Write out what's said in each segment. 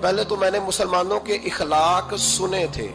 پہلے تو میں نے مسلمانوں کے اخلاق سنے تھے،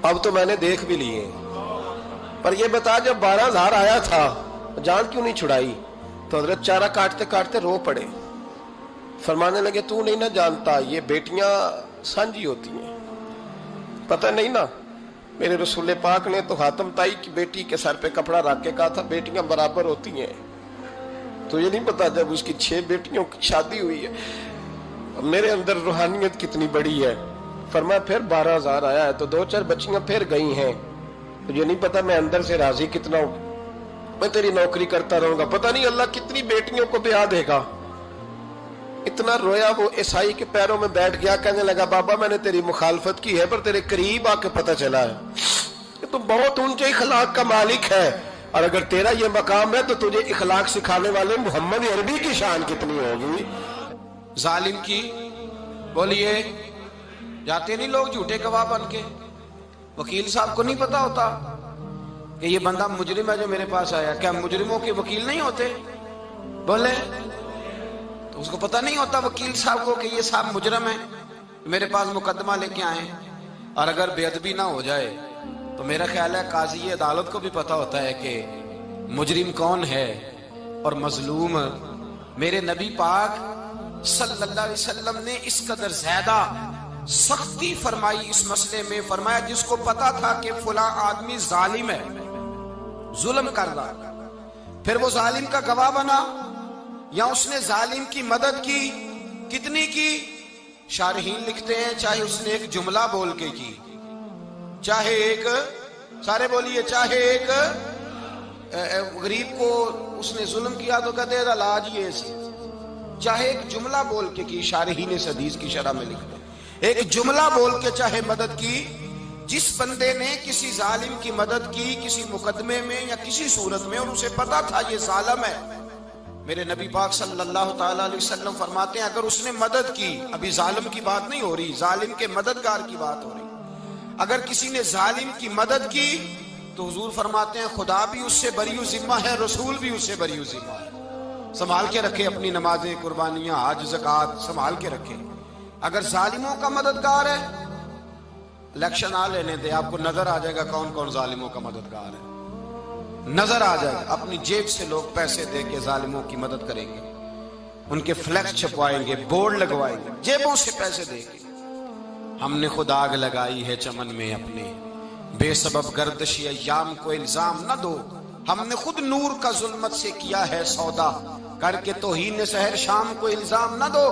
اب تو میں نے دیکھ بھی لیے، پر یہ بتا جب 12,000 آیا تھا جان کیوں نہیں چھڑائی؟ تو حضرت چارہ کاٹتے کاٹتے رو پڑے، فرمانے لگے تو نہیں نہ جانتا یہ بیٹیاں سانجی ہوتی ہیں، پتہ نہیں نا؟ میرے رسول پاک نے تو حاتم تائی کی بیٹی کے سر پہ کپڑا رکھ کے کہا تھا بیٹیاں برابر ہوتی ہیں، تو یہ نہیں پتا جب اس کی 6 بیٹیوں کی شادی ہوئی ہے میرے اندر روحانیت کتنی بڑی ہے۔ فرمایا پھر 12,000 آیا ہے تو 2-4 بچیاں پھر گئی ہیں، تجھے نہیں پتا میں اندر سے راضی کتنا ہوں، میں تیری نوکری کرتا رہوں گا، پتہ نہیں اللہ کتنی بیٹیوں کو بیاہ دے گا۔ اتنا رویا وہ عیسائی کے پیروں میں بیٹھ گیا، کہنے لگا بابا میں نے تیری مخالفت کی ہے پر تیرے قریب آ کے پتہ چلا ہے کہ تو بہت اونچے اخلاق کا مالک ہے، اور اگر تیرا یہ مقام ہے تو تجھے اخلاق سکھانے والے محمد عربی کی شان کتنی ہوگی۔ ظالم کی بولیے جاتے نہیں لوگ جھوٹے گواہ بن کے، وکیل صاحب کو نہیں پتا ہوتا کہ یہ بندہ مجرم ہے جو میرے پاس آیا، کیا مجرموں کے وکیل نہیں ہوتے؟ بولے تو اس کو پتہ نہیں ہوتا وکیل صاحب کو کہ یہ صاحب مجرم ہے، میرے پاس مقدمہ لے کے آئے، اور اگر بے ادبی نہ ہو جائے تو میرا خیال ہے قاضی عدالت کو بھی پتا ہوتا ہے کہ مجرم کون ہے اور مظلوم۔ میرے نبی پاک صلی اللہ علیہ وسلم نے اس قدر زیادہ سختی فرمائی اس مسئلے میں، فرمایا جس کو پتا تھا کہ فلاں آدمی ظالم ہے، ظلم کر رہا، پھر وہ ظالم کا گواہ بنا یا اس نے ظالم کی مدد کی، کتنی کی؟ شارحین لکھتے ہیں چاہے اس نے ایک جملہ بول کے کی، چاہے ایک، سارے بولیے، چاہے ایک غریب کو اس نے ظلم کیا تو کہتے ہیں علاج یہ سی، چاہے ایک جملہ بول کے کی، شارحین اس حدیث کی شرح میں لکھتے ہیں ایک جملہ بول کے چاہے مدد کی، جس بندے نے کسی ظالم کی مدد کی کسی مقدمے میں یا کسی صورت میں اور اسے پتا تھا یہ ظالم ہے، میرے نبی پاک صلی اللہ تعالی علیہ وسلم فرماتے ہیں اگر اس نے مدد کی، ابھی ظالم کی بات نہیں ہو رہی، ظالم کے مددگار کی بات ہو رہی، اگر کسی نے ظالم کی مدد کی تو حضور فرماتے ہیں خدا بھی اس سے بری و ذمہ ہے، رسول بھی اس سے بری و ذمہ ہے۔ سنبھال کے رکھے اپنی نمازیں، قربانیاں، حج، زکوٰۃ سنبھال کے رکھے۔ اگر ظالموں کا مددگار ہے، الیکشن آ لینے دے، آپ کو نظر آ جائے گا کون کون ظالموں کا مددگار ہے، نظر آ جائے گا۔ اپنی جیب سے لوگ پیسے دے کے ظالموں کی مدد کریں گے، ان کے فلیکس چھپوائیں گے، بورڈ لگوائیں گے، جیبوں سے پیسے دے کے۔ ہم نے خود آگ لگائی ہے چمن میں اپنے، بے سبب گردشی ایام کو الزام نہ دو، ہم نے خود نور کا ظلمت سے کیا ہے سودا، کر کے توہین سحر شام کو الزام نہ دو۔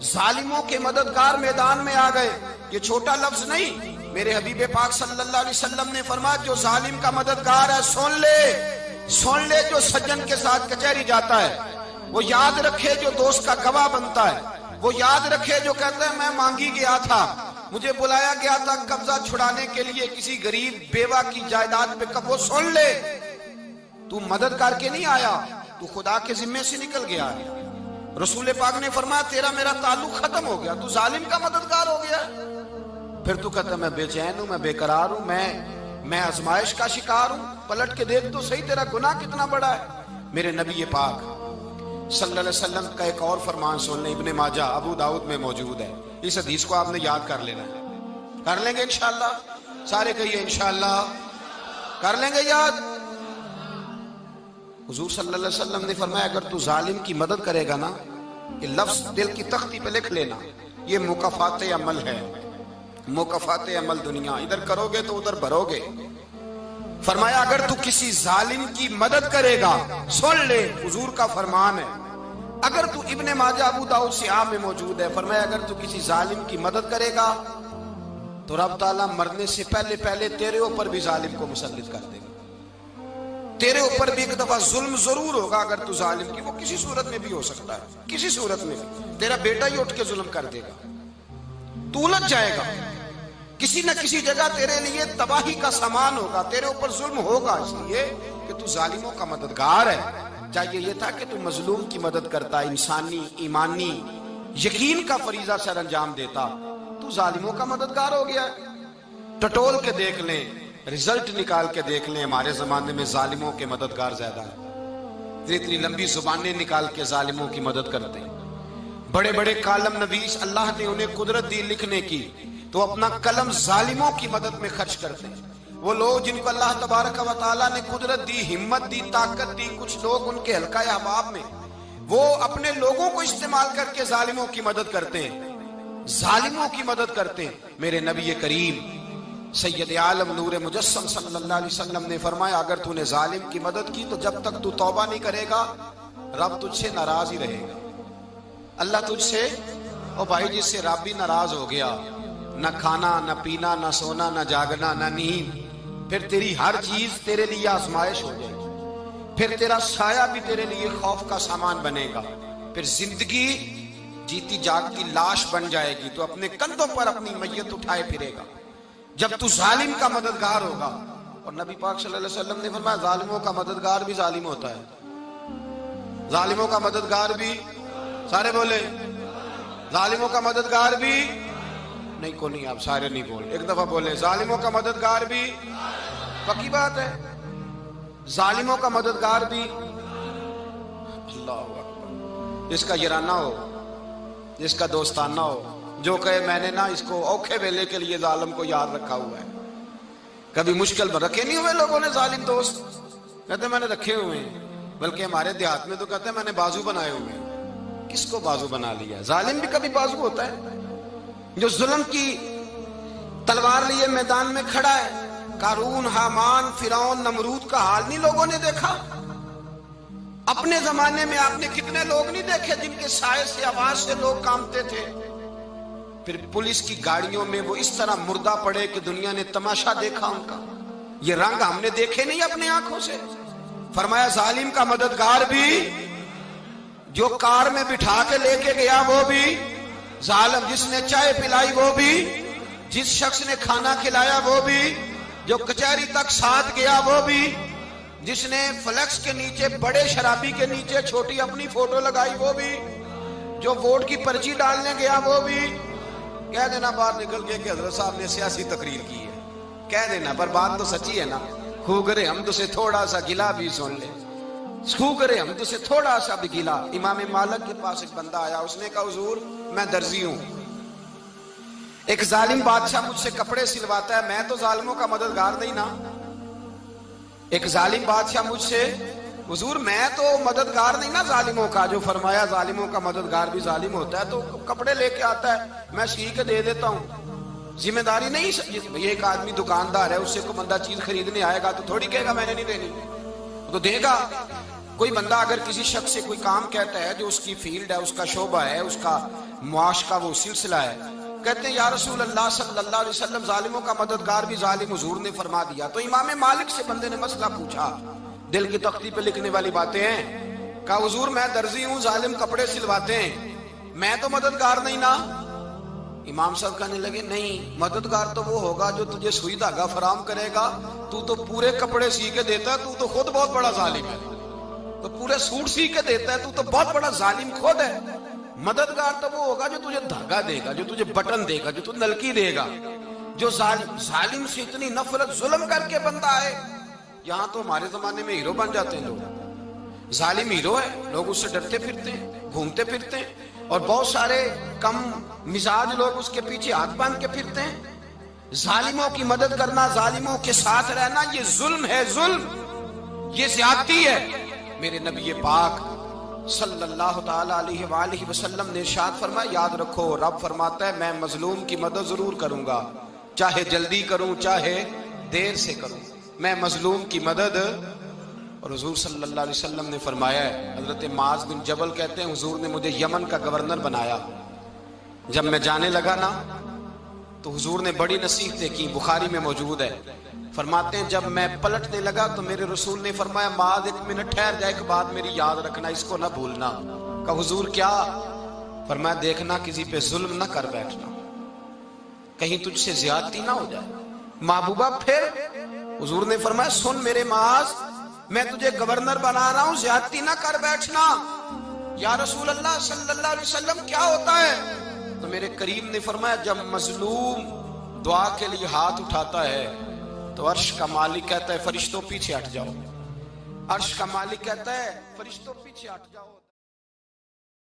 ظالموں کے مددگار میدان میں آ گئے، یہ چھوٹا لفظ نہیں، میرے حبیب پاک صلی اللہ علیہ وسلم نے فرمایا جو ظالم کا مددگار ہے سن لے جو سجن کے ساتھ کچہری جاتا ہے، وہ یاد رکھے جو دوست کا گواہ بنتا ہے، وہ یاد رکھے جو کہتا ہے میں مانگی گیا تھا، مجھے بلایا گیا تھا قبضہ چھڑانے کے لیے کسی غریب بیوہ کی جائیداد پہ، وہ سن لے تو مدد کر کے نہیں آیا، تو خدا کے ذمے سے نکل گیا ہے۔ رسول پاک نے فرمایا تیرا میرا تعلق ختم ہو گیا، تو ظالم کا مددگار ہو گیا، پھر تو کہتا میں بے چین ہوں، میں بے قرار ہوں، میں آزمائش کا شکار ہوں، پلٹ کے دیکھ تو صحیح تیرا گناہ کتنا بڑا ہے۔ میرے نبی پاک صلی اللہ علیہ وسلم کا ایک اور فرمان سن لیں، ابن ماجہ ابو داؤد میں موجود ہے، اس حدیث کو آپ نے یاد کر لینا ہے، کر لیں گے انشاءاللہ، سارے کہیے انشاءاللہ، کر لیں گے یاد۔ حضور صلی اللہ علیہ وسلم نے فرمایا اگر تو ظالم کی مدد کرے گا نا، یہ لفظ دل کی تختی پہ لکھ لینا، یہ مکافات عمل ہے، مکافات عمل دنیا، ادھر کرو گے تو ادھر بھرو گے۔ فرمایا اگر تو کسی ظالم کی مدد کرے گا، سن لے حضور کا فرمان ہے، اگر تو ابن ماجہ ابو داؤد سیاہ میں موجود ہے، فرمایا اگر تو کسی ظالم کی مدد کرے گا تو رب تعالیٰ مرنے سے پہلے تیرے اوپر بھی ظالم کو مسلط کر دے گا، تیرے اوپر بھی ایک دفعہ ظلم ضرور ہوگا اگر تو ظالم کی، وہ کسی صورت میں بھی ہو سکتا ہے، کسی صورت میں بھی تیرا بیٹا ہی اٹھ کے ظلم کر دے گا، تو الجھ جائے گا، کسی نہ کسی جگہ تیرے لیے تباہی کا سامان ہوگا، تیرے اوپر ظلم ہوگا، اس لیے کہ تو ظالموں کا مددگار ہے۔ چاہیے یہ تھا کہ تو مظلوم کی مدد کرتا، انسانی ایمانی یقین کا فریضہ سر انجام دیتا، تو ظالموں کا مددگار ہو گیا۔ ٹٹول کے دیکھ لیں، رزلٹ نکال کے دیکھ لیں، ہمارے زمانے میں ظالموں کے مددگار زیادہ ہیں، اتنی لمبی زبانیں نکال کے ظالموں کی مدد کرتے ہیں، بڑے بڑے کالم نویس اللہ نے انہیں قدرت دی لکھنے کی، تو اپنا قلم ظالموں کی مدد میں خرچ کرتے ہیں۔ وہ لوگ جن کو اللہ تبارک و تعالیٰ نے قدرت دی، ہمت دی، طاقت دی، کچھ لوگ ان کے حلقہ احباب میں، وہ اپنے لوگوں کو استعمال کر کے ظالموں کی مدد کرتے ہیں، ظالموں کی مدد کرتے ہیں۔ میرے نبی کریم سید عالم نور مجسم صلی اللہ علیہ وسلم نے فرمایا، اگر تو نے ظالم کی مدد کی تو جب تک تو توبہ نہیں کرے گا رب تجھ سے ناراض ہی رہے گا۔ اللہ تجھ سے، او بھائی جس سے رب بھی ناراض ہو گیا، نہ کھانا نہ پینا نہ سونا نہ جاگنا نہ نیند، پھر تیری ہر چیز تیرے لیے آزمائش ہو جائے گی، پھر تیرا سایہ بھی تیرے لیے خوف کا سامان بنے گا، پھر زندگی جیتی جاگتی لاش بن جائے گی، تو اپنے کندھوں پر اپنی میت اٹھائے پھرے گا جب تو ظالم کا مددگار ہوگا۔ اور نبی پاک صلی اللہ علیہ وسلم نے فرمایا ظالموں کا مددگار بھی ظالم ہوتا ہے، ظالموں کا مددگار بھی، سارے بولے ظالموں کا مددگار بھی نہیں، کو نہیں، آپ سارے نہیں بولے، ایک دفعہ بولے ظالموں کا مددگار بھی، پکی بات ہے، ظالموں کا مددگار بھی۔ اللہ اکبر، جس کا یارانہ ہو، جس کا دوستانہ ہو، جو کہے میں نے نا اس کو اوکھے ویلے کے لیے ظالم کو یاد رکھا ہوا ہے۔ کبھی مشکل میں رکھے نہیں ہوئے لوگوں نے ظالم دوست، کہتے میں نے رکھے ہوئے ہیں، بلکہ ہمارے دیہات میں تو کہتے ہیں میں نے بازو بنائے ہوئے ہیں۔ کس کو بازو بنا لیا؟ ظالم بھی کبھی بازو ہوتا ہے، جو ظلم کی تلوار لیے میدان میں کھڑا ہے۔ قارون، حامان، فرعون، نمرود کا حال نہیں لوگوں نے دیکھا؟ اپنے زمانے میں آپ نے کتنے لوگ نہیں دیکھے جن کے سائے سے، آواز سے لوگ کانپتے تھے؟ پھر پولیس کی گاڑیوں میں وہ اس طرح مردہ پڑے کہ دنیا نے تماشا دیکھا ان کا۔ یہ رنگ ہم نے دیکھے نہیں اپنے آنکھوں سے۔ فرمایا ظالم کا مددگار بھی، جو کار میں بٹھا کے لے کے گیا وہ بھی ظالم، جس نے چائے پلائی وہ بھی، جس شخص نے کھانا کھلایا وہ بھی، جو کچہری تک ساتھ گیا وہ بھی، جس نے فلیکس کے نیچے، بڑے شرابی کے نیچے چھوٹی اپنی فوٹو لگائی وہ بھی، جو ووٹ کی پرچی ڈالنے گیا وہ بھی۔ کہہ دینا باہر نکل کے کہ حضرت صاحب نے سیاسی تقریر کی ہے، کہہ دینا، پر بات تو سچی ہے نا۔ خو کرے ہم تو سے تھوڑا سا گلا بھی سن لے، خو کرے ہم تو سے تھوڑا سا بھی گلا۔ امام مالک کے پاس ایک بندہ آیا، اس نے کہا حضور میں درزی ہوں، ایک ظالم بادشاہ مجھ سے کپڑے سلواتا ہے، میں تو ظالموں کا مددگار نہیں نا۔ ایک ظالم بادشاہ مجھ سے، حضور میں تو مددگار نہیں نا ظالموں کا، جو فرمایا ظالموں کا مددگار بھی ظالم ہوتا ہے، تو کپڑے لے کے آتا ہے میں سی کے دے دیتا ہوں، ذمہ داری نہیں۔ یہ ایک آدمی دکاندار ہے، اس سے کوئی بندہ چیز خریدنے آئے گا تو تھوڑی کہے گا میں نے نہیں دینی، تو دے گا۔ کوئی بندہ اگر کسی شخص سے کوئی کام کہتا ہے جو اس کی فیلڈ ہے، اس کا شعبہ ہے، اس کا معاش کا وہ سلسلہ ہے، کہتے ہیں یا رسول اللہ صلی اللہ علیہ وسلم ظالموں کا مددگار بھی ظالم، حضور نے فرما دیا۔ تو امام مالک سے بندے نے مسئلہ پوچھا، دل کی تختی پہ لکھنے والی باتیں ہیں، کہا حضور میں درزی ہوں، ظالم کپڑے سلواتے ہیں، میں تو مددگار نہیں نا۔ امام صاحب کہنے لگے نہیں، مددگار تو وہ ہوگا جو تجھے سوئی دھاگا فراہم کرے گا، تو تو پورے کپڑے سی کے دیتا ہے، تو تو خود بہت بڑا ظالم ہے، تو پورے سوٹ سی کے دیتا ہے، تو تو بہت بڑا ظالم خود ہے۔ مددگار تو وہ ہوگا جو تجھے دھاگا دے گا، جو تجھے بٹن دے گا، جو تجھے نلکی دے گا، جو ظالم سے اتنی نفرت ظلم کر کے بندہ آئے۔ یہاں تو ہمارے زمانے میں ہیرو بن جاتے ہیں لوگ، ظالم ہیرو ہے، لوگ اس سے ڈرتے پھرتے ہیں، گھومتے پھرتے ہیں، اور بہت سارے کم مزاج لوگ اس کے پیچھے ہاتھ باندھ کے پھرتے ہیں۔ ظالموں کی مدد کرنا، ظالموں کے ساتھ رہنا، یہ ظلم ہے، ظلم، یہ زیادتی ہے۔ میرے نبی پاک صلی اللہ تعالی علیہ وآلہ وسلم نے ارشاد فرمایا، یاد رکھو رب فرماتا ہے میں مظلوم کی مدد ضرور کروں گا، چاہے جلدی کروں چاہے دیر سے کروں، میں مظلوم کی مدد۔ اور حضور صلی اللہ علیہ وسلم نے فرمایا ہے، حضرت معاذ بن جبل کہتے ہیں حضور نے مجھے یمن کا گورنر بنایا، جب میں جانے لگا نا تو حضور نے بڑی نصیحتیں کی، بخاری میں موجود ہے، فرماتے ہیں جب میں پلٹنے لگا تو میرے رسول نے فرمایا معاذ ایک منٹ ٹھہر جا، ایک بات میری یاد رکھنا، اس کو نہ بھولنا۔ کہا حضور کیا؟ فرمایا دیکھنا کسی پہ ظلم نہ کر بیٹھنا، کہیں تجھ سے زیادتی نہ ہو جائے۔ محبوبہ پھر حضور نے فرمایا سن میرے معاذ، میں تجھے گورنر بنا رہا ہوں، زیادتی نہ کر بیٹھنا۔ یا رسول اللہ صلی اللہ علیہ وسلم کیا ہوتا ہے؟ تو میرے کریم نے فرمایا جب مظلوم دعا کے لیے ہاتھ اٹھاتا ہے تو عرش کا مالک کہتا ہے فرشتوں پیچھے ہٹ جاؤ، عرش کا مالک کہتا ہے فرشتوں پیچھے ہٹ جاؤ۔